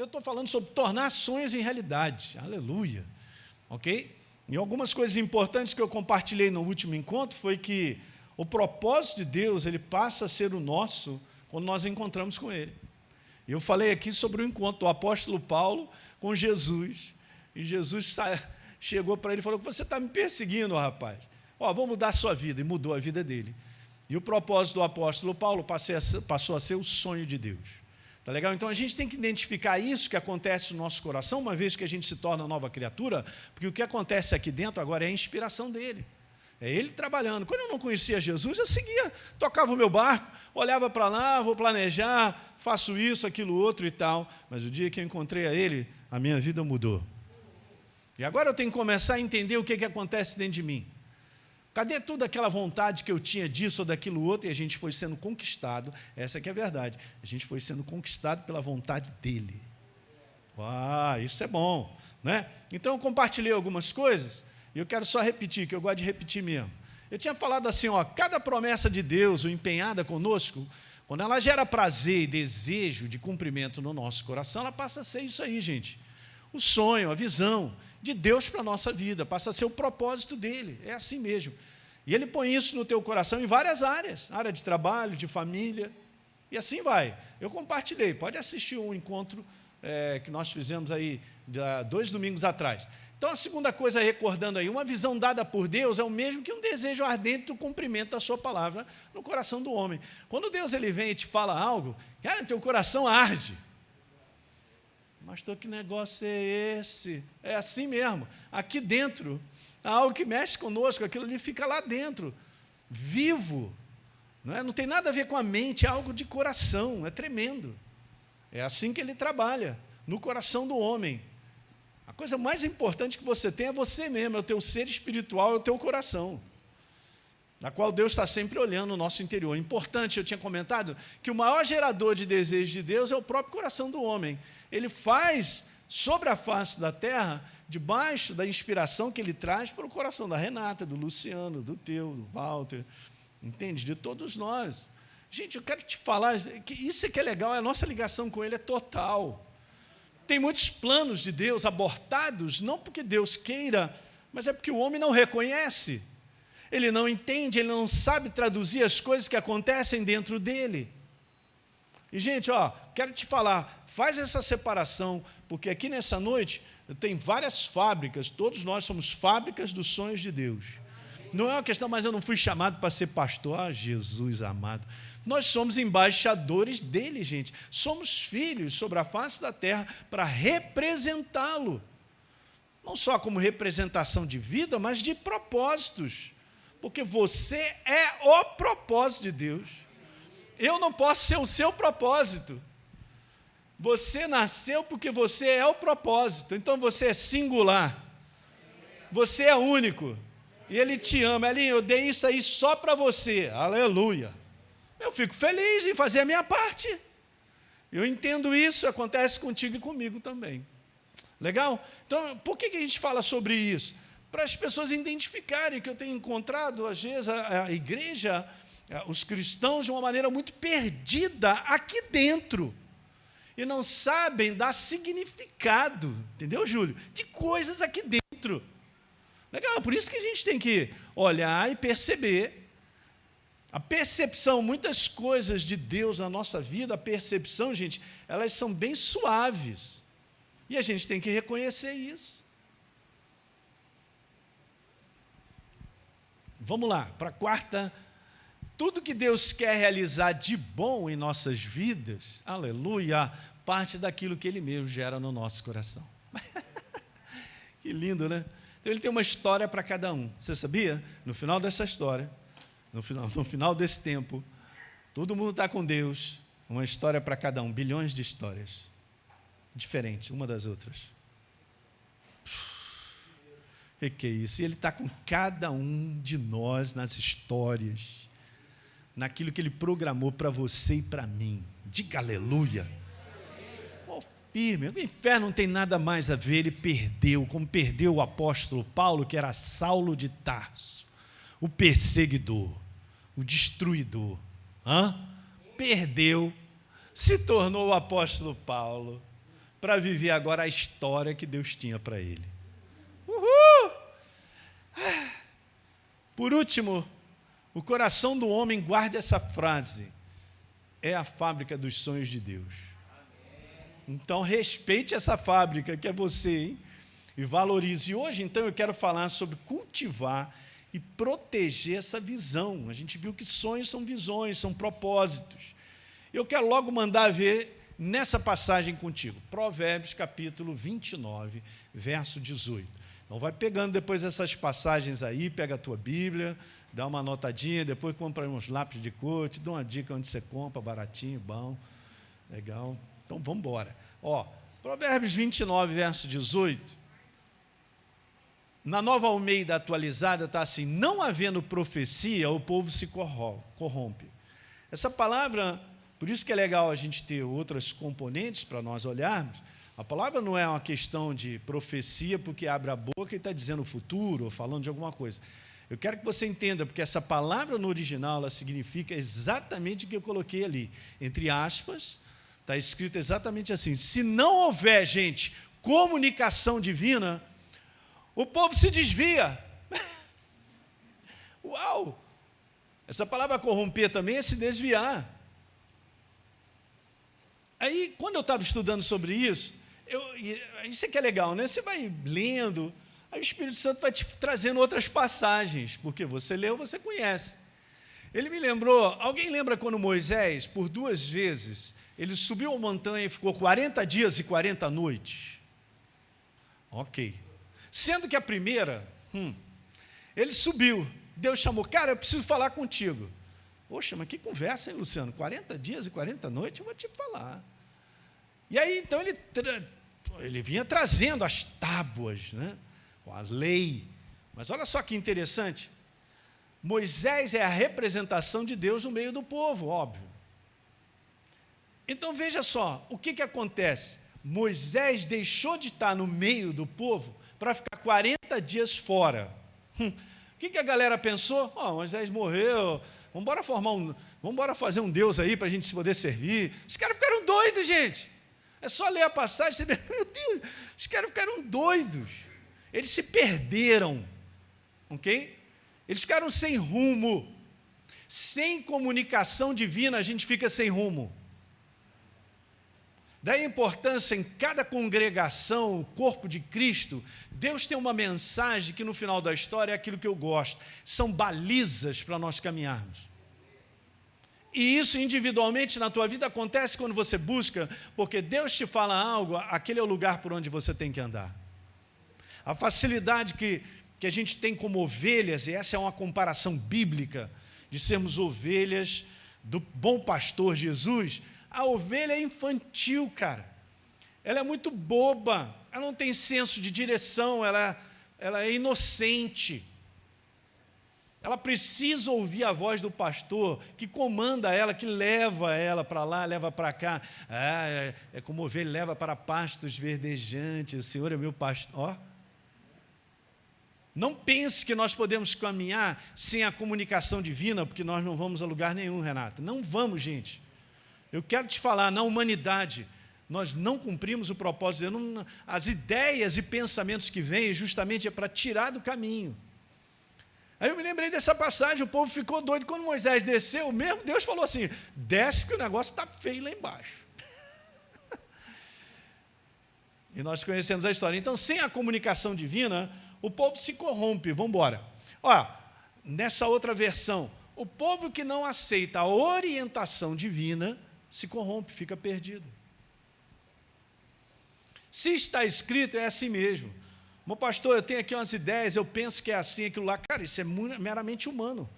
eu estou falando sobre tornar sonhos em realidade. Aleluia. Ok? E algumas coisas importantes que eu compartilhei no último encontro foi que o propósito de Deus, ele passa a ser o nosso quando nós encontramos com Ele. Eu falei aqui sobre o encontro do apóstolo Paulo com Jesus. E Jesus chegou para ele e falou: você está me perseguindo, rapaz. Vou mudar a sua vida. E mudou a vida dele. E o propósito do apóstolo Paulo passou a ser o sonho de Deus. Tá legal? Então a gente tem que identificar isso que acontece no nosso coração, uma vez que a gente se torna nova criatura, porque o que acontece aqui dentro agora é a inspiração dele. É ele trabalhando. Quando eu não conhecia Jesus, eu seguia, tocava o meu barco, olhava para lá, vou planejar, faço isso, aquilo, outro e tal. Mas o dia que eu encontrei a ele, a minha vida mudou. E agora eu tenho que começar a entender o que acontece dentro de mim. Cadê toda aquela vontade que eu tinha disso ou daquilo outro, e a gente foi sendo conquistado? Essa que é a verdade. A gente foi sendo conquistado pela vontade dele. Isso é bom, né? Então eu compartilhei algumas coisas, e eu quero só repetir, que eu gosto de repetir mesmo. Eu tinha falado assim, cada promessa de Deus, empenhada conosco, quando ela gera prazer e desejo de cumprimento no nosso coração, ela passa a ser isso aí, gente. O sonho, a visão de Deus para a nossa vida, passa a ser o propósito dele, é assim mesmo. E ele põe isso no teu coração em várias áreas, área de trabalho, de família, e assim vai. Eu compartilhei, pode assistir um encontro que nós fizemos aí 2 domingos atrás. Então, a segunda coisa, recordando aí, uma visão dada por Deus é o mesmo que um desejo ardente do cumprimento da sua palavra no coração do homem. Quando Deus ele vem e te fala algo, cara, teu coração arde. Pastor, que negócio é esse? É assim mesmo. Aqui dentro, há algo que mexe conosco, aquilo ali fica lá dentro, vivo. Não tem nada a ver com a mente, é algo de coração, é tremendo. É assim que ele trabalha, no coração do homem. A coisa mais importante que você tem é você mesmo, é o teu ser espiritual, é o teu coração, na qual Deus está sempre olhando o nosso interior. Importante, eu tinha comentado, que o maior gerador de desejo de Deus é o próprio coração do homem. Ele faz sobre a face da terra, debaixo da inspiração que ele traz para o coração da Renata, do Luciano, do teu, do Walter, entende? De todos nós. Gente, eu quero te falar, que isso é que é legal, a nossa ligação com ele é total. Tem muitos planos de Deus abortados, não porque Deus queira, mas é porque o homem não reconhece. Ele não entende, ele não sabe traduzir as coisas que acontecem dentro dele. E, gente, quero te falar, faz essa separação, porque aqui nessa noite eu tenho várias fábricas, todos nós somos fábricas dos sonhos de Deus. Não é uma questão, mas eu não fui chamado para ser pastor. Jesus amado. Nós somos embaixadores dele, gente. Somos filhos sobre a face da terra para representá-lo. Não só como representação de vida, mas de propósitos. Porque você é o propósito de Deus. Eu não posso ser o seu propósito. Você nasceu porque você é o propósito. Então você é singular. Você é único. E Ele te ama. Elinho, eu dei isso aí só para você. Aleluia. Eu fico feliz em fazer a minha parte. Eu entendo isso, acontece contigo e comigo também. Legal? Então, por que a gente fala sobre isso? Para as pessoas identificarem que eu tenho encontrado, às vezes, a igreja, os cristãos, de uma maneira muito perdida aqui dentro. E não sabem dar significado, entendeu, Júlio? De coisas aqui dentro. Legal, por isso que a gente tem que olhar e perceber. A percepção, muitas coisas de Deus na nossa vida, a percepção, gente, elas são bem suaves. E a gente tem que reconhecer isso. Vamos lá, para a quarta. Tudo que Deus quer realizar de bom em nossas vidas, aleluia, parte daquilo que Ele mesmo gera no nosso coração. Que lindo, né? Então, Ele tem uma história para cada um. Você sabia? No final dessa história, no final desse tempo, todo mundo está com Deus, uma história para cada um, bilhões de histórias, diferentes, uma das outras. E que é isso? E Ele está com cada um de nós nas histórias, naquilo que Ele programou para você e para mim. Diga aleluia. Firme, o inferno não tem nada mais a ver, ele perdeu, como perdeu o apóstolo Paulo, que era Saulo de Tarso, o perseguidor, o destruidor. Perdeu, se tornou o apóstolo Paulo, para viver agora a história que Deus tinha para ele. Uhul! Por último, o coração do homem, guarde essa frase, é a fábrica dos sonhos de Deus. Então, respeite essa fábrica, que é você, hein? E valorize. E hoje, então, eu quero falar sobre cultivar e proteger essa visão. A gente viu que sonhos são visões, são propósitos. Eu quero logo mandar ver nessa passagem contigo. Provérbios, capítulo 29, verso 18. Então, vai pegando depois essas passagens aí, pega a tua Bíblia, dá uma anotadinha, depois compra uns lápis de cor, te dou uma dica onde você compra, baratinho, bom, legal. Então, vamos embora. Provérbios 29, verso 18. Na Nova Almeida atualizada está assim: não havendo profecia, o povo se corrompe. Essa palavra, por isso que é legal a gente ter outras componentes para nós olharmos. A palavra não é uma questão de profecia porque abre a boca e está dizendo o futuro ou falando de alguma coisa. Eu quero que você entenda, porque essa palavra no original, ela significa exatamente o que eu coloquei ali. Entre aspas, está escrito exatamente assim: se não houver, gente, comunicação divina, o povo se desvia. Uau! Essa palavra corromper também é se desviar. Aí, quando eu estava estudando sobre isso, isso é que é legal, né? Você vai lendo, aí o Espírito Santo vai te trazendo outras passagens, porque você leu, você conhece. Ele me lembrou, alguém lembra quando Moisés, por 2 vezes, ele subiu a montanha e ficou 40 dias e 40 noites? Ok. Sendo que a primeira, ele subiu, Deus chamou, cara, eu preciso falar contigo. Poxa, mas que conversa, hein, Luciano? 40 dias e 40 noites, eu vou te falar. E aí, então, ele vinha trazendo as tábuas, né, com a lei. Mas olha só que interessante, Moisés é a representação de Deus no meio do povo, óbvio. Então, veja só, o que acontece? Moisés deixou de estar no meio do povo para ficar 40 dias fora. O que a galera pensou? Moisés morreu, vamos fazer um Deus aí para a gente poder servir. Os caras ficaram doidos, gente. É só ler a passagem, você vê, meu Deus, os caras ficaram doidos. Eles se perderam, ok? Eles ficaram sem rumo. Sem comunicação divina, a gente fica sem rumo. Daí a importância em cada congregação, o corpo de Cristo, Deus tem uma mensagem que no final da história é aquilo que eu gosto, são balizas para nós caminharmos. E isso individualmente na tua vida acontece quando você busca, porque Deus te fala algo, aquele é o lugar por onde você tem que andar. A facilidade que a gente tem como ovelhas, e essa é uma comparação bíblica, de sermos ovelhas do bom pastor Jesus. A ovelha é infantil, cara. Ela é muito boba, ela não tem senso de direção, ela é inocente. Ela precisa ouvir a voz do pastor, que comanda ela, que leva ela para lá, leva para cá. É como ovelha leva para pastos verdejantes, o Senhor é meu pastor. Não pense que nós podemos caminhar sem a comunicação divina, porque nós não vamos a lugar nenhum, Renata. Não vamos, gente. Eu quero te falar, na humanidade, nós não cumprimos o propósito. As ideias e pensamentos que vêm justamente é para tirar do caminho. Aí eu me lembrei dessa passagem, o povo ficou doido. Quando Moisés desceu, mesmo Deus falou assim, desce que o negócio está feio lá embaixo. E nós conhecemos a história. Então, sem a comunicação divina, o povo se corrompe. Vamos embora. Nessa outra versão, o povo que não aceita a orientação divina se corrompe, fica perdido. Se está escrito, é assim mesmo. Meu pastor, eu tenho aqui umas ideias, eu penso que é assim, aquilo lá. Cara, isso é meramente humano.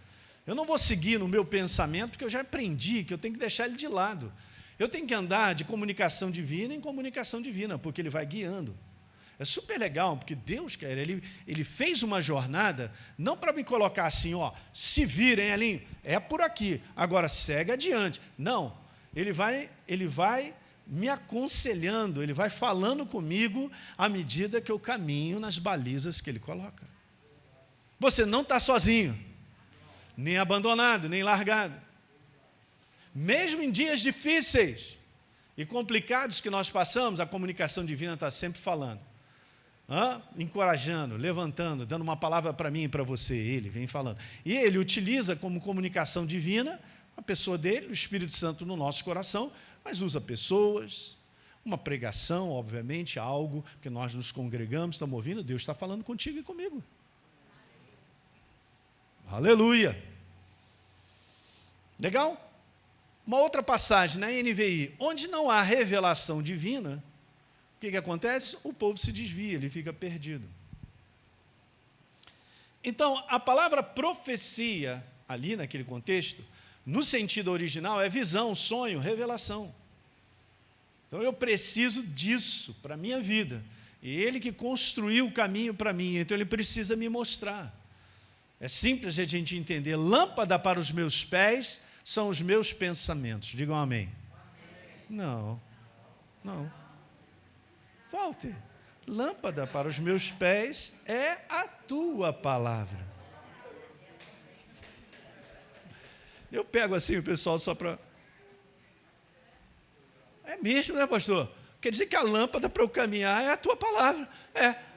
Eu não vou seguir no meu pensamento, porque eu já aprendi que eu tenho que deixar ele de lado. Eu tenho que andar de comunicação divina em comunicação divina, porque ele vai guiando. É super legal, porque Deus, cara, ele fez uma jornada, não para me colocar assim, se virem, Elinho, é por aqui, agora segue adiante. Não, ele vai me aconselhando, ele vai falando comigo à medida que eu caminho nas balizas que ele coloca. Você não está sozinho, nem abandonado, nem largado. Mesmo em dias difíceis, e complicados que nós passamos, a comunicação divina está sempre falando. Encorajando, levantando, dando uma palavra para mim e para você, ele vem falando. E ele utiliza como comunicação divina a pessoa dele, o Espírito Santo no nosso coração, mas usa pessoas, uma pregação, obviamente, algo que nós nos congregamos, estamos ouvindo, Deus está falando contigo e comigo. Aleluia! Legal? Uma outra passagem na NVI, onde não há revelação divina, o que acontece? O povo se desvia, ele fica perdido. Então, a palavra profecia, ali naquele contexto, no sentido original, é visão, sonho, revelação. Então, eu preciso disso para a minha vida. E ele que construiu o caminho para mim, então ele precisa me mostrar. É simples a gente entender. Lâmpada para os meus pés são os meus pensamentos. Digam amém. Não. Walter, lâmpada para os meus pés é a tua palavra. Eu pego assim o pessoal só para... É mesmo, né, pastor? Quer dizer que a lâmpada para eu caminhar é a tua palavra.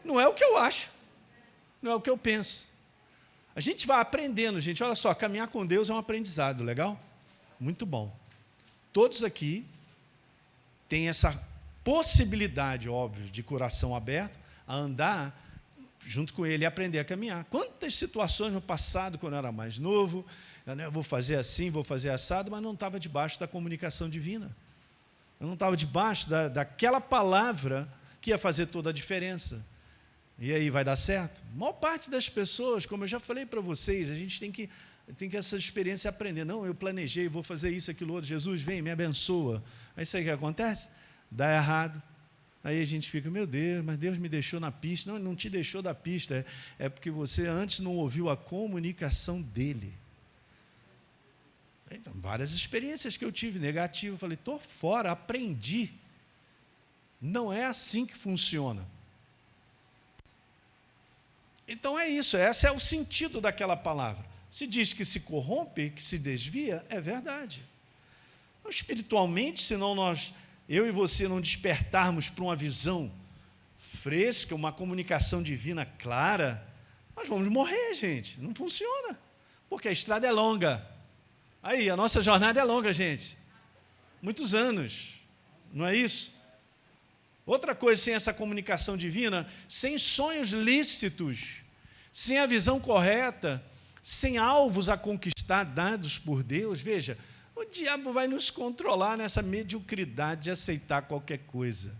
Não é o que eu acho, não é o que eu penso. A gente vai aprendendo, gente. Olha só, caminhar com Deus é um aprendizado, legal? Muito bom. Todos aqui têm essa possibilidade, óbvio, de coração aberto, a andar junto com Ele e aprender a caminhar. Quantas situações no passado, quando eu era mais novo, eu vou fazer assim, vou fazer assado, mas não estava debaixo da comunicação divina. Eu não estava debaixo daquela palavra que ia fazer toda a diferença. E aí, vai dar certo? A maior parte das pessoas, como eu já falei para vocês, a gente tem que essa experiência aprender. Não, eu planejei, vou fazer isso, aquilo, outro. Jesus, vem, me abençoa. Aí, isso aí que acontece? Dá errado. Aí a gente fica, meu Deus, mas Deus me deixou na pista. Não, Ele não te deixou da pista. É porque você antes não ouviu a comunicação dEle. Então, várias experiências que eu tive negativas. Falei, estou fora, aprendi. Não é assim que funciona. Então é isso, esse é o sentido daquela palavra. Se diz que se corrompe, que se desvia, é verdade. Então, espiritualmente, senão eu e você não despertarmos para uma visão fresca, uma comunicação divina clara, nós vamos morrer, gente. Não funciona, porque a estrada é longa. Aí, a nossa jornada é longa, gente. Muitos anos, não é isso? Outra coisa, sem essa comunicação divina, sem sonhos lícitos, sem a visão correta, sem alvos a conquistar dados por Deus, veja, o diabo vai nos controlar nessa mediocridade de aceitar qualquer coisa,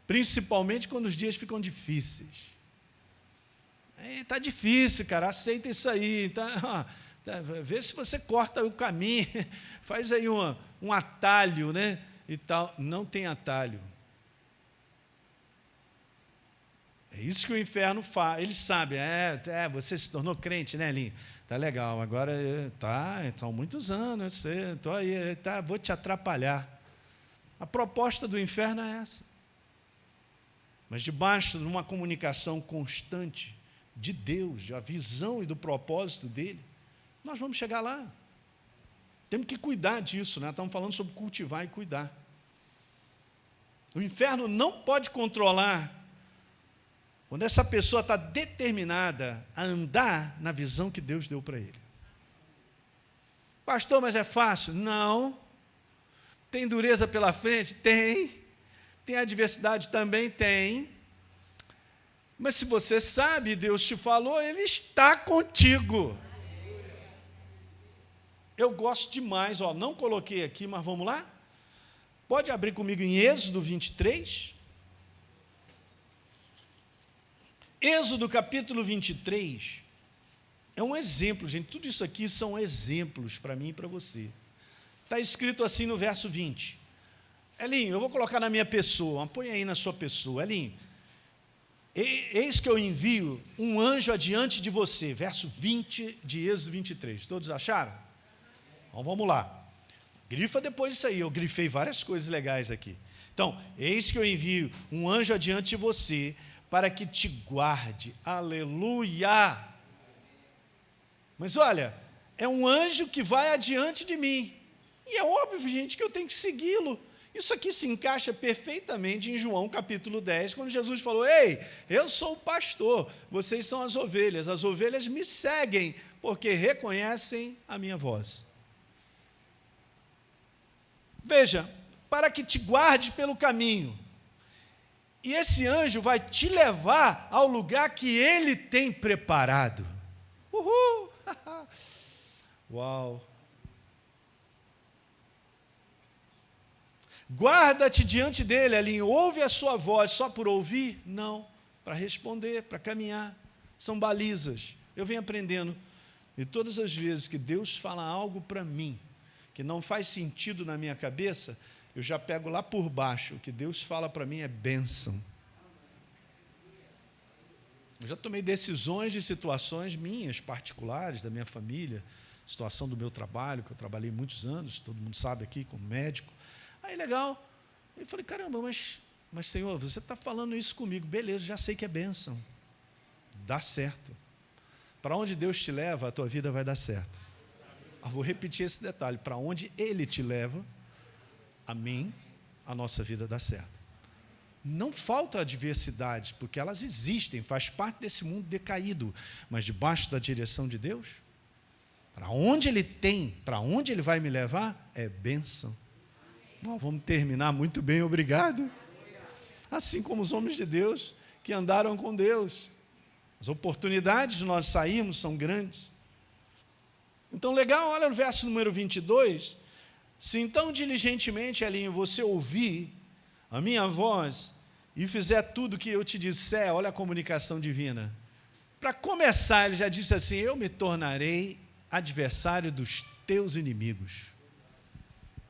principalmente quando os dias ficam difíceis. Está difícil, cara, aceita isso aí, vê se você corta o caminho, faz aí um atalho, né, e tal. Não tem atalho. É isso que o inferno faz. Ele sabe, você se tornou crente, né, Linho? Tá legal, agora são muitos anos, estou aí, vou te atrapalhar. A proposta do inferno é essa. Mas debaixo de uma comunicação constante de Deus, da visão e do propósito dele, nós vamos chegar lá. Temos que cuidar disso, né? Estamos falando sobre cultivar e cuidar. O inferno não pode controlar quando essa pessoa está determinada a andar na visão que Deus deu para ele. Pastor, mas é fácil? Não. Tem dureza pela frente? Tem. Tem adversidade? Também tem. Mas se você sabe, Deus te falou, Ele está contigo. Eu gosto demais, não coloquei aqui, mas vamos lá? Pode abrir comigo em Êxodo 23. Êxodo capítulo 23 é um exemplo, gente. Tudo isso aqui são exemplos para mim e para você. Está escrito assim no verso 20. Elinho, eu vou colocar na minha pessoa, põe aí na sua pessoa. Elinho, eis que eu envio um anjo adiante de você. Verso 20 de Êxodo 23. Todos acharam? Então vamos lá. Grifa depois disso aí. Eu grifei várias coisas legais aqui. Então, eis que eu envio um anjo adiante de você, para que te guarde. Aleluia! Mas olha, é um anjo que vai adiante de mim. E é óbvio, gente, que eu tenho que segui-lo. Isso aqui se encaixa perfeitamente em João capítulo 10, quando Jesus falou: ei, eu sou o pastor, vocês são as ovelhas me seguem, porque reconhecem a minha voz. Veja, para que te guarde pelo caminho, e esse anjo vai te levar ao lugar que ele tem preparado. Uhul! Uau! Guarda-te diante dele, Elinho. Ouve a sua voz só por ouvir? Não, para responder, para caminhar. São balizas. Eu venho aprendendo. E todas as vezes que Deus fala algo para mim, que não faz sentido na minha cabeça, eu já pego lá por baixo. O que Deus fala para mim é bênção. Eu já tomei decisões de situações minhas, particulares, da minha família, situação do meu trabalho, que eu trabalhei muitos anos, todo mundo sabe aqui, como médico. Aí, legal. Eu falei, caramba, mas Senhor, você está falando isso comigo. Beleza, já sei que é bênção. Dá certo. Para onde Deus te leva, a tua vida vai dar certo. Eu vou repetir esse detalhe. Para onde Ele te leva, a mim, a nossa vida dá certo. Não falta adversidades, porque elas existem, faz parte desse mundo decaído. Mas debaixo da direção de Deus, para onde Ele vai me levar, é bênção. Bom, vamos terminar muito bem, obrigado. Assim como os homens de Deus que andaram com Deus. As oportunidades de nós sairmos são grandes. Então, legal, olha o verso número 22. Se então diligentemente, Elinho, você ouvir a minha voz e fizer tudo o que eu te disser, olha a comunicação divina. Para começar, ele já disse assim: eu me tornarei adversário dos teus inimigos.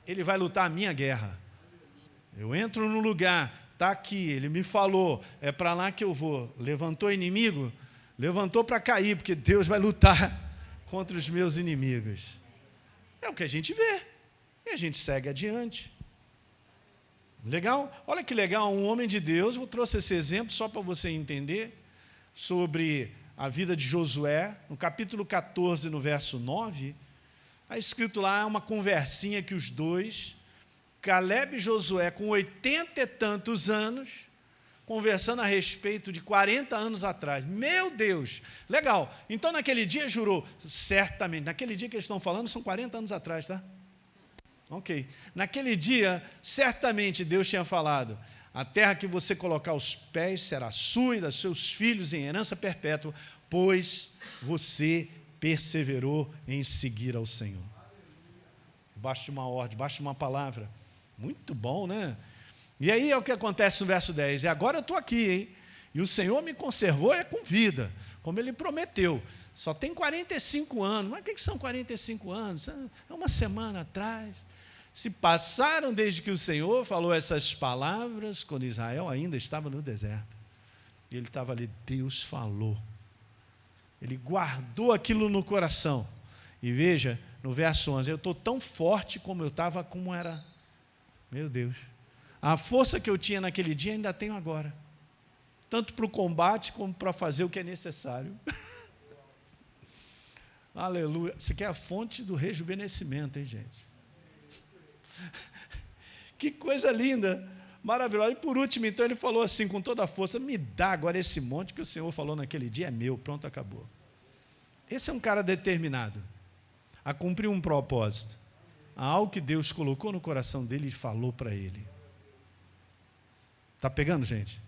Ele vai lutar a minha guerra. Eu entro no lugar, está aqui, ele me falou, é para lá que eu vou. Levantou inimigo? Levantou para cair, porque Deus vai lutar contra os meus inimigos. É o que a gente vê. E a gente segue adiante. Legal? Olha que legal, um homem de Deus, eu trouxe esse exemplo só para você entender, sobre a vida de Josué, no capítulo 14, no verso 9, está escrito lá uma conversinha que os dois, Caleb e Josué, com 80 e tantos anos, conversando a respeito de 40 anos atrás. Meu Deus! Legal. Então, naquele dia, jurou, certamente, naquele dia que eles estão falando, são 40 anos atrás, tá? Ok. Naquele dia, certamente, Deus tinha falado: a terra que você colocar os pés será sua e dos seus filhos em herança perpétua, pois você perseverou em seguir ao Senhor. Debaixo de uma ordem, debaixo de uma palavra. Muito bom, né? E aí é o que acontece no verso 10. E agora eu estou aqui, hein? E o Senhor me conservou com vida, como Ele prometeu. Só tem 45 anos. Mas o que são 45 anos? É uma semana atrás. Se passaram desde que o Senhor falou essas palavras, quando Israel ainda estava no deserto. E ele estava ali, Deus falou. Ele guardou aquilo no coração. E veja, no verso 11, eu estou tão forte como eu estava, como era. Meu Deus. A força que eu tinha naquele dia ainda tenho agora. Tanto para o combate como para fazer o que é necessário. Aleluia. Isso aqui é a fonte do rejuvenescimento, hein, gente? Que coisa linda, maravilhosa. E por último, então, ele falou assim, com toda a força: me dá agora esse monte que o Senhor falou naquele dia, é meu, pronto, acabou. Esse é um cara determinado a cumprir um propósito, a algo que Deus colocou no coração dele e falou para ele. Está pegando, gente?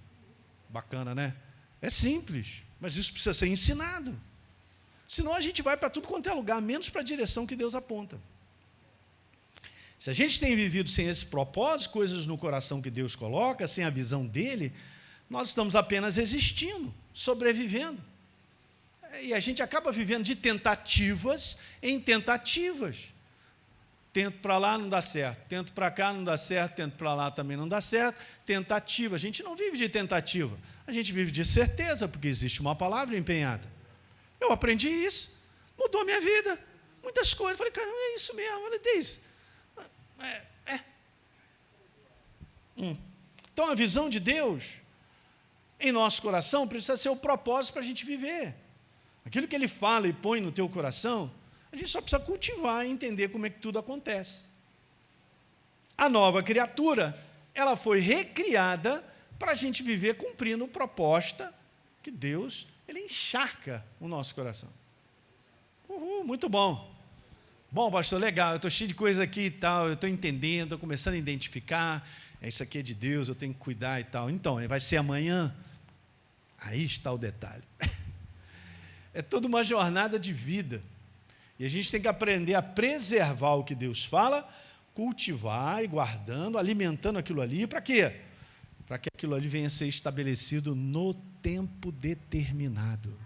Bacana, né? É simples, mas isso precisa ser ensinado. Senão a gente vai para tudo quanto é lugar, menos para a direção que Deus aponta. Se a gente tem vivido sem esse propósito, coisas no coração que Deus coloca, sem a visão dele, nós estamos apenas existindo, sobrevivendo. E a gente acaba vivendo de tentativas em tentativas. Tento para lá, não dá certo. Tento para cá, não dá certo. Tento para lá, também não dá certo. Tentativa. A gente não vive de tentativa. A gente vive de certeza, porque existe uma palavra empenhada. Eu aprendi isso. Mudou a minha vida. Muitas coisas. Falei, cara, é isso mesmo. Ele diz. Então, a visão de Deus em nosso coração precisa ser o propósito para a gente viver. Aquilo que Ele fala e põe no teu coração, a gente só precisa cultivar e entender como é que tudo acontece. A nova criatura, ela foi recriada para a gente viver cumprindo a proposta que Deus, ele encharca o nosso coração. Muito bom. Bom, pastor, legal, eu estou cheio de coisa aqui e tal, eu estou entendendo, estou começando a identificar, isso aqui é de Deus, eu tenho que cuidar e tal. Então, vai ser amanhã? Aí está o detalhe. É toda uma jornada de vida. E a gente tem que aprender a preservar o que Deus fala, cultivar e guardando, alimentando aquilo ali, para quê? Para que aquilo ali venha a ser estabelecido no tempo determinado.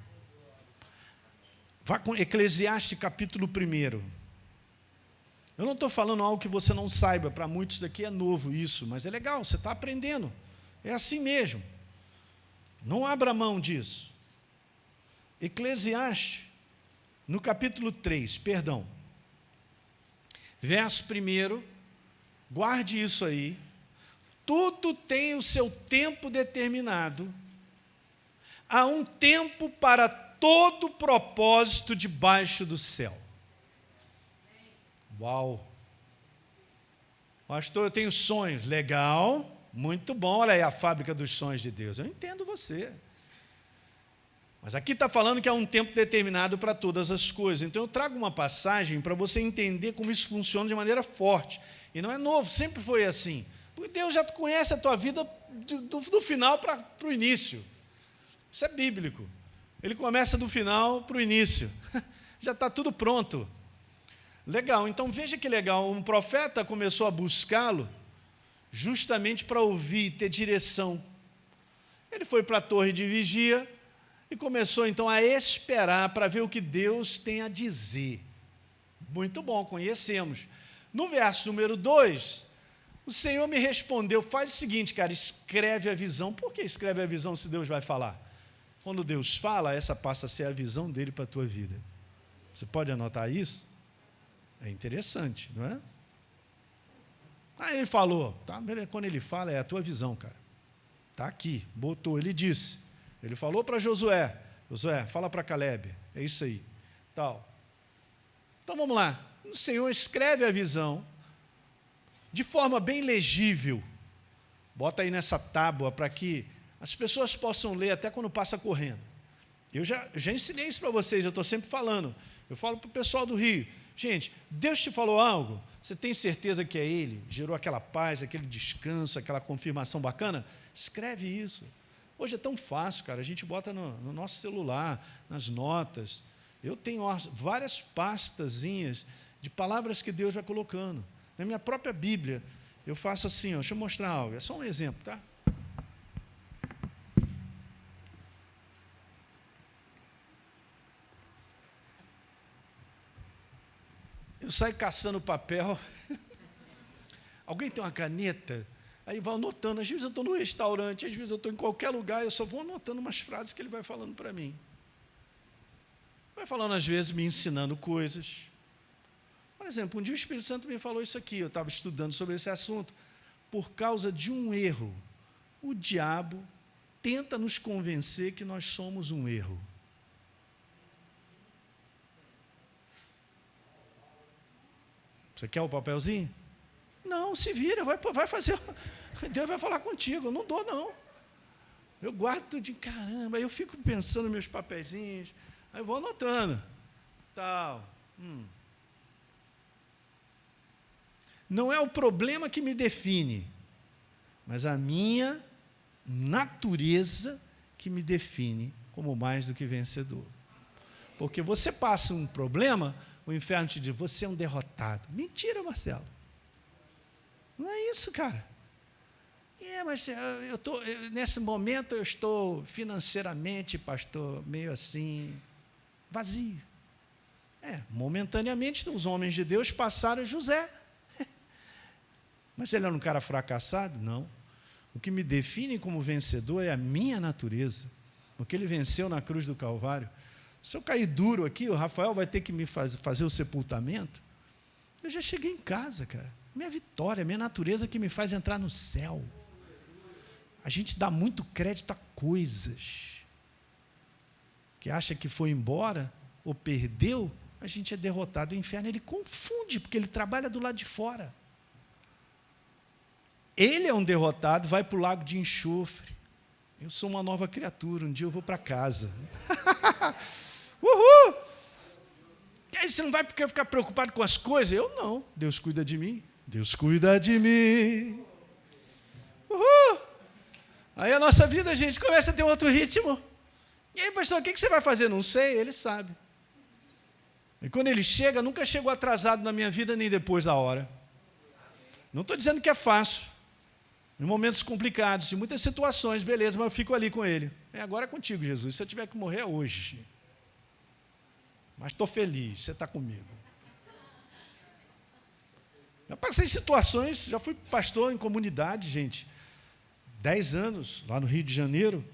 Vá com Eclesiastes capítulo 1. Eu não estou falando algo que você não saiba, para muitos aqui é novo isso, mas é legal, você está aprendendo. É assim mesmo. Não abra mão disso. Eclesiastes, no capítulo 3, verso 1, guarde isso aí. Tudo tem o seu tempo determinado. Há um tempo para todo propósito debaixo do céu. Uau! Pastor, eu tenho sonhos. Legal, muito bom. Olha aí a fábrica dos sonhos de Deus. Eu entendo você. Mas aqui está falando que há um tempo determinado para todas as coisas. Então eu trago uma passagem para você entender como isso funciona de maneira forte. E não é novo, sempre foi assim. Porque Deus já conhece a tua vida do final para o início. Isso é bíblico. Ele começa do final para o início. Já está tudo pronto. Legal, então veja que legal. Um profeta começou a buscá-lo justamente para ouvir, ter direção. Ele foi para a torre de vigia e começou então a esperar para ver o que Deus tem a dizer. Muito bom, conhecemos. No verso número 2, o Senhor me respondeu, faz o seguinte, cara, escreve a visão. Por que escreve a visão se Deus vai falar? Quando Deus fala, essa passa a ser a visão dele para a tua vida. Você pode anotar isso? É interessante, não é? Aí ele falou, tá, quando ele fala, é a tua visão, cara. Está aqui, botou, ele disse. Ele falou para Josué, fala para Caleb, é isso aí. Tal. Então vamos lá, o Senhor escreve a visão de forma bem legível. Bota aí nessa tábua para que as pessoas possam ler até quando passa correndo. Eu já ensinei isso para vocês, eu estou sempre falando. Eu falo para o pessoal do Rio, gente, Deus te falou algo? Você tem certeza que é Ele? Gerou aquela paz, aquele descanso, aquela confirmação bacana? Escreve isso. Hoje é tão fácil, cara, a gente bota no nosso celular, nas notas. Eu tenho várias pastazinhas de palavras que Deus vai colocando. Na minha própria Bíblia, eu faço assim, ó, deixa eu mostrar algo, é só um exemplo, tá? Eu saio caçando papel. Alguém tem uma caneta? Aí vai anotando. Às vezes eu estou no restaurante, às vezes eu estou em qualquer lugar, eu só vou anotando umas frases que ele vai falando para mim. Vai falando, às vezes, me ensinando coisas. Por exemplo, um dia o Espírito Santo me falou isso aqui, eu estava estudando sobre esse assunto. Por causa de um erro, o diabo tenta nos convencer que nós somos um erro. Você quer o papelzinho? Não, se vira, vai fazer. Deus vai falar contigo, eu não dou, não. Eu guardo tudo de caramba, aí eu fico pensando nos meus papeizinhos, aí eu vou anotando. Tal. Não é o problema que me define, mas a minha natureza que me define como mais do que vencedor. Porque você passa um problema, o inferno te diz, você é um derrotado. Mentira, Marcelo. Não é isso, cara. Mas nesse momento eu estou financeiramente, pastor, meio assim, vazio. Momentaneamente, os homens de Deus passaram José. Mas ele era um cara fracassado? Não. O que me define como vencedor é a minha natureza. O que ele venceu na cruz do Calvário. Se eu cair duro aqui, o Rafael vai ter que me fazer o sepultamento. Eu já cheguei em casa, cara. Minha vitória, minha natureza que me faz entrar no céu. A gente dá muito crédito a coisas que acha que foi embora ou perdeu, a gente é derrotado. O inferno, ele confunde, porque ele trabalha do lado de fora. Ele é um derrotado, vai para o lago de enxofre. Eu sou uma nova criatura, um dia eu vou para casa. Uhul! E aí você não vai ficar preocupado com as coisas? Eu não. Deus cuida de mim. Deus cuida de mim. Uhul! Aí a nossa vida, gente, começa a ter um outro ritmo. E aí, pastor, o que você vai fazer? Não sei, ele sabe. E quando ele chega, nunca chegou atrasado na minha vida, nem depois da hora. Não estou dizendo que é fácil. Em momentos complicados, em muitas situações, beleza, mas eu fico ali com ele. Agora é contigo, Jesus. Se eu tiver que morrer, é hoje. Mas estou feliz, você está comigo. Já passei situações, já fui pastor em comunidade, gente. 10 anos, lá no Rio de Janeiro,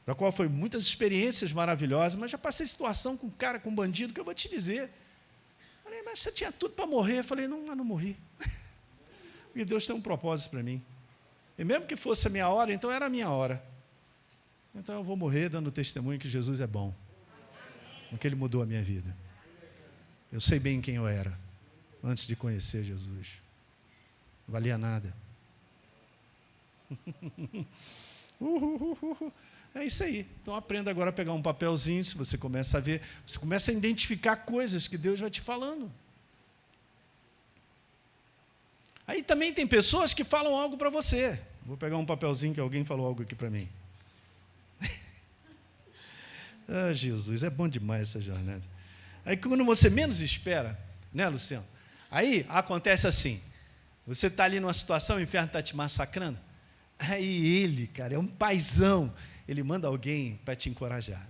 da qual foi muitas experiências maravilhosas, mas já passei situação com um cara, com um bandido, que eu vou te dizer. Falei, mas você tinha tudo para morrer. Eu falei, não, mas não morri. Porque Deus tem um propósito para mim. E mesmo que fosse a minha hora, então era a minha hora. Então eu vou morrer dando testemunho que Jesus é bom. Porque Ele mudou a minha vida. Eu sei bem quem eu era, antes de conhecer Jesus. Não valia nada. É isso aí. Então aprenda agora a pegar um papelzinho, se você começa a ver, você começa a identificar coisas que Deus vai te falando. Aí também tem pessoas que falam algo para você. Vou pegar um papelzinho que alguém falou algo aqui para mim. Ah, Jesus, é bom demais essa jornada. Aí quando você menos espera, né, Luciano? Aí acontece assim, você está ali numa situação, o inferno está te massacrando. Aí ele, cara, é um paizão, ele manda alguém para te encorajar.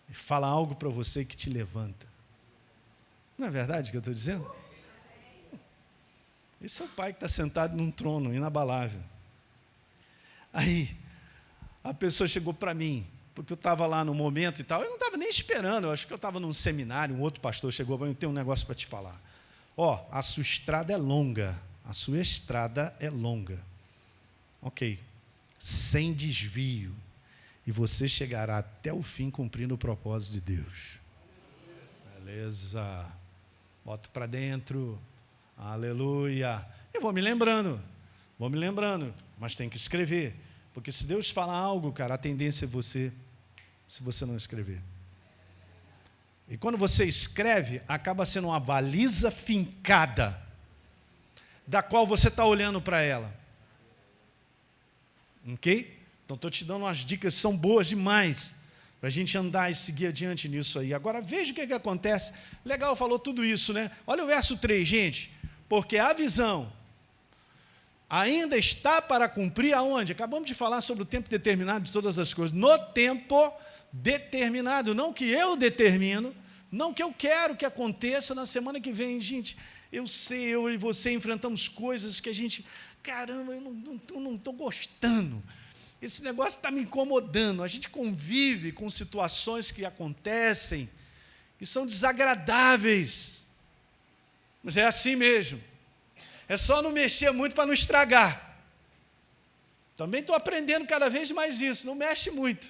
Ele fala algo para você que te levanta. Não é verdade o que eu estou dizendo? Esse é o pai que está sentado num trono inabalável. Aí, a pessoa chegou para mim, porque eu estava lá no momento e tal, eu não estava nem esperando, eu acho que eu estava num seminário, um outro pastor chegou para mim, eu tenho um negócio para te falar. Ó, a sua estrada é longa, a sua estrada é longa. Ok, sem desvio, e você chegará até o fim cumprindo o propósito de Deus. Beleza, boto para dentro. Aleluia. Eu vou me lembrando, mas tem que escrever. Porque se Deus fala algo, cara, a tendência é você, se você não escrever. E quando você escreve, acaba sendo uma baliza fincada, da qual você está olhando para ela. Ok? Então estou te dando umas dicas que são boas demais, para a gente andar e seguir adiante nisso aí. Agora veja o que acontece. Legal, falou tudo isso, né? Olha o verso 3, gente. Porque a visão ainda está para cumprir aonde? Acabamos de falar sobre o tempo determinado de todas as coisas. No tempo determinado, não que eu determino, não que eu quero que aconteça na semana que vem. Gente, eu sei, eu e você enfrentamos coisas que a gente, caramba, eu não estou gostando. Esse negócio está me incomodando. A gente convive com situações que acontecem, que são desagradáveis. Mas é assim mesmo. É só não mexer muito para não estragar. Também estou aprendendo cada vez mais isso. Não mexe muito.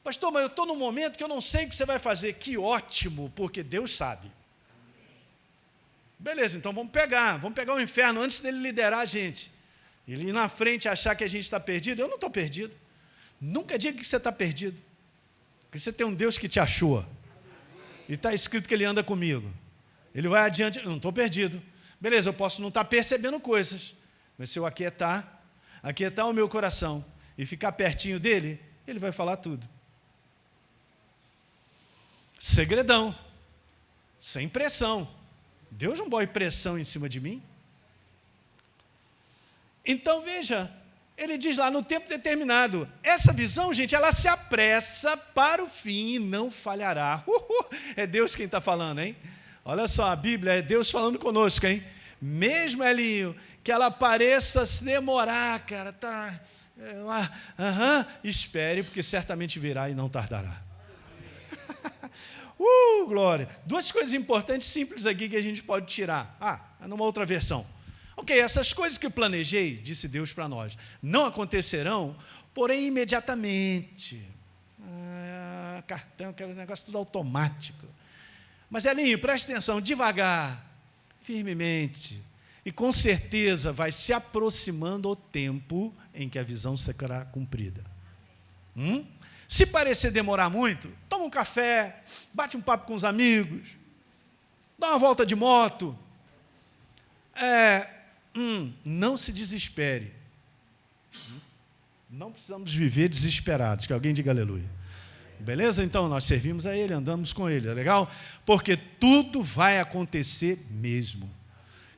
Pastor, mas eu estou num momento que eu não sei o que você vai fazer. Que ótimo, porque Deus sabe. Beleza, então vamos pegar o inferno antes dele liderar a gente. Ele ir na frente e achar que a gente está perdido. Eu não estou perdido. Nunca diga que você está perdido. Porque você tem um Deus que te achou. E está escrito que Ele anda comigo. Ele vai adiante, eu não estou perdido. Beleza, eu posso não estar percebendo coisas, mas se eu aquietar o meu coração e ficar pertinho dele, ele vai falar tudo. Segredão, sem pressão. Deus não põe pressão em cima de mim. Então veja, ele diz lá no tempo determinado, essa visão, gente, ela se apressa para o fim e não falhará. É Deus quem está falando, hein? Olha só, a Bíblia é Deus falando conosco, hein? Mesmo, Elinho, que ela pareça se demorar, cara, tá... espere, porque certamente virá e não tardará. Glória. Duas coisas importantes, simples aqui, que a gente pode tirar. Numa outra versão. Ok, essas coisas que eu planejei, disse Deus para nós, não acontecerão, porém imediatamente. Cartão, aquele negócio tudo automático. Mas, Elinho, preste atenção, devagar, firmemente, E com certeza vai se aproximando o tempo em que a visão será cumprida. Se parecer demorar muito, toma um café, bate um papo com os amigos, dá uma volta de moto. Não se desespere. Não precisamos viver desesperados. Que alguém diga aleluia. Beleza? Então, nós servimos a Ele, andamos com Ele, é legal? Porque tudo vai acontecer mesmo.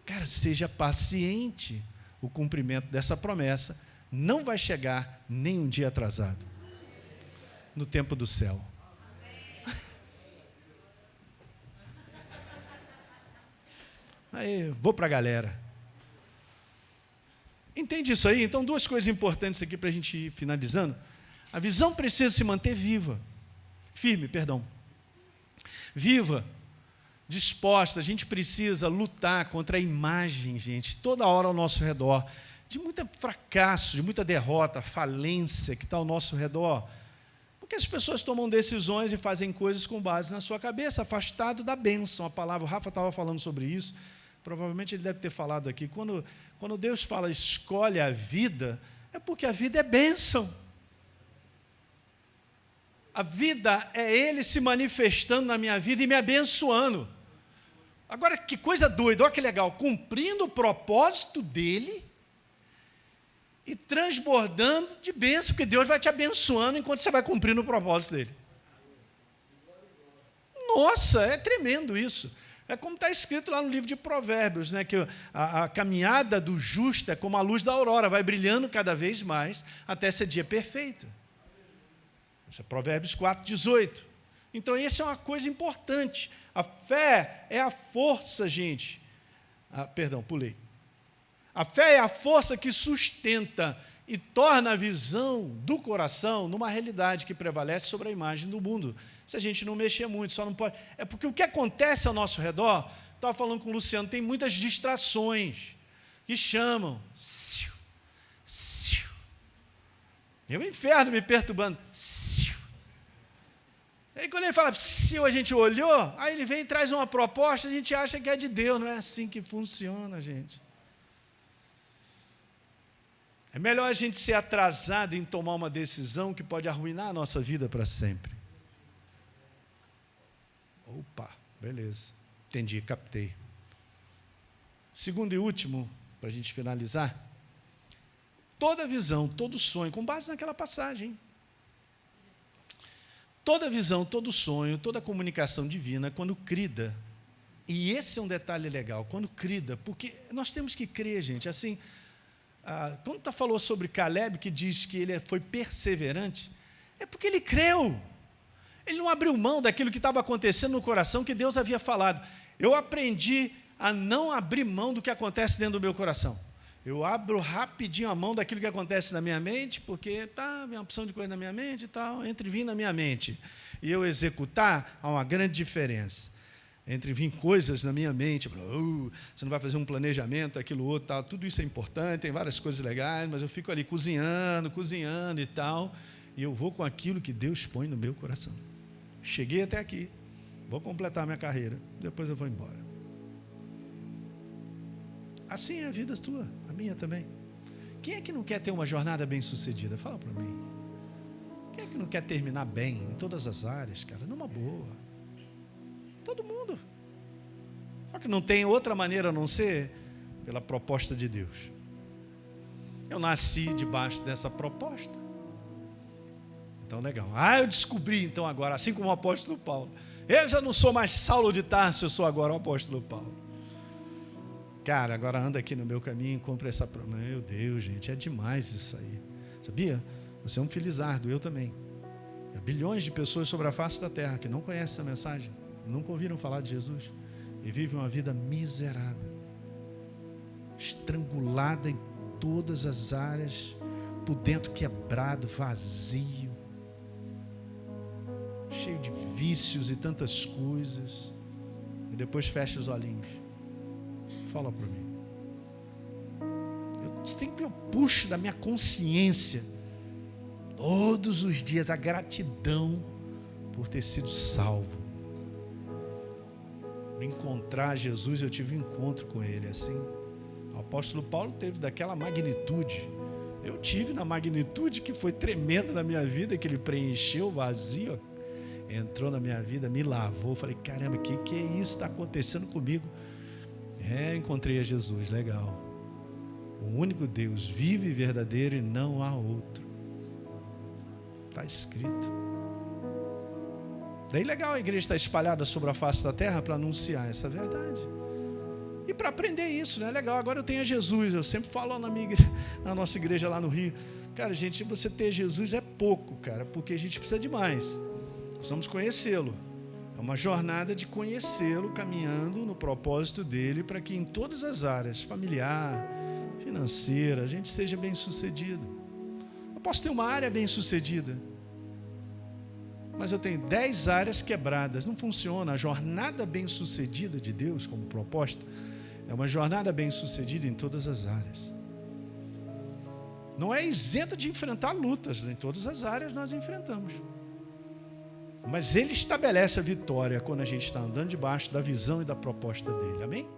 Cara, seja paciente. O cumprimento dessa promessa não vai chegar nem um dia atrasado. No tempo do céu. Aí, vou para a galera. Entende isso aí? Então, duas coisas importantes aqui para a gente ir finalizando. A visão precisa se manter viva. Firme, perdão. Viva, disposta. A gente precisa lutar contra a imagem, gente, toda hora ao nosso redor, de muito fracasso, de muita derrota, falência que está ao nosso redor. Porque as pessoas tomam decisões e fazem coisas com base na sua cabeça, afastado da bênção. A palavra, o Rafa estava falando sobre isso, provavelmente ele deve ter falado aqui. Quando Deus fala escolhe a vida, é porque a vida é bênção. A vida é Ele se manifestando na minha vida e me abençoando. Agora, que coisa doida, olha que legal, cumprindo o propósito dEle e transbordando de bênção, porque Deus vai te abençoando enquanto você vai cumprindo o propósito dEle. Nossa, é tremendo isso. É como está escrito lá no livro de Provérbios, né, que a caminhada do justo é como a luz da aurora, vai brilhando cada vez mais até ser dia perfeito. Isso é Provérbios 4:18. Então, essa é uma coisa importante. A fé é a força, gente. Pulei. A fé é a força que sustenta e torna a visão do coração numa realidade que prevalece sobre a imagem do mundo. Se a gente não mexer muito, só não pode. É porque o que acontece ao nosso redor, estava falando com o Luciano, tem muitas distrações que chamam. E o inferno me perturbando. Aí quando ele fala, a gente olhou, aí ele vem e traz uma proposta, a gente acha que é de Deus, não é assim que funciona, gente. É melhor a gente ser atrasado em tomar uma decisão que pode arruinar a nossa vida para sempre. Opa, beleza, entendi, captei. Segundo e último, para a gente finalizar, toda visão, todo sonho, com base naquela passagem, toda visão, todo sonho, toda comunicação divina, quando crida, e esse é um detalhe legal, quando crida, porque nós temos que crer, gente, assim, quando falou sobre Caleb, que diz que ele foi perseverante, é porque ele creu, ele não abriu mão daquilo que estava acontecendo no coração, que Deus havia falado. Eu aprendi a não abrir mão do que acontece dentro do meu coração. Eu abro rapidinho a mão daquilo que acontece na minha mente, porque vem uma opção de coisa na minha mente e tal, entre vir na minha mente e eu executar, há uma grande diferença. Entre vir coisas na minha mente, você não vai fazer um planejamento, aquilo outro, tal, tudo isso é importante, tem várias coisas legais, mas eu fico ali cozinhando e tal, e eu vou com aquilo que Deus põe no meu coração. Cheguei até aqui, vou completar minha carreira, depois eu vou embora. Assim é a vida tua, a minha também. Quem é que não quer ter uma jornada bem-sucedida? Fala para mim. Quem é que não quer terminar bem em todas as áreas, cara? Numa boa. Todo mundo. Só que não tem outra maneira a não ser pela proposta de Deus. Eu nasci debaixo dessa proposta. Então, legal. Eu descobri, então, agora, assim como o apóstolo Paulo. Eu já não sou mais Saulo de Tarso, eu sou agora o apóstolo Paulo. Cara, agora anda aqui no meu caminho e compra essa promessa. Meu Deus, gente, é demais isso aí. Sabia? Você é um felizardo, eu também. Há bilhões de pessoas sobre a face da terra que não conhecem essa mensagem, nunca ouviram falar de Jesus e vivem uma vida miserável, estrangulada em todas as áreas, por dentro quebrado, vazio, cheio de vícios e tantas coisas, e depois fecha os olhinhos. Fala para mim. Eu puxo da minha consciência todos os dias a gratidão por ter sido salvo. Por encontrar Jesus, eu tive um encontro com Ele, assim. apóstolo Paulo teve daquela magnitude. Eu tive na magnitude que foi tremenda na minha vida, que ele preencheu o vazio, entrou na minha vida, me lavou. Falei, caramba, que é isso está acontecendo comigo? Encontrei a Jesus, legal. O único Deus vivo e verdadeiro e não há outro. Está escrito. Daí legal a igreja estar espalhada sobre a face da terra para anunciar essa verdade. E para aprender isso, né? Legal, agora eu tenho a Jesus. Eu sempre falo na nossa igreja lá no Rio. Cara, gente, você ter Jesus é pouco, cara, porque a gente precisa de mais. Precisamos conhecê-lo. É uma jornada de conhecê-lo, caminhando no propósito dele, para que em todas as áreas, familiar, financeira, a gente seja bem sucedido. Eu posso ter uma área bem sucedida, mas eu tenho 10 áreas quebradas, não funciona. A jornada bem sucedida de Deus como proposta é uma jornada bem sucedida em todas as áreas. Não é isenta de enfrentar lutas, em todas as áreas nós enfrentamos. Mas Ele estabelece a vitória quando a gente está andando debaixo da visão e da proposta dEle, amém?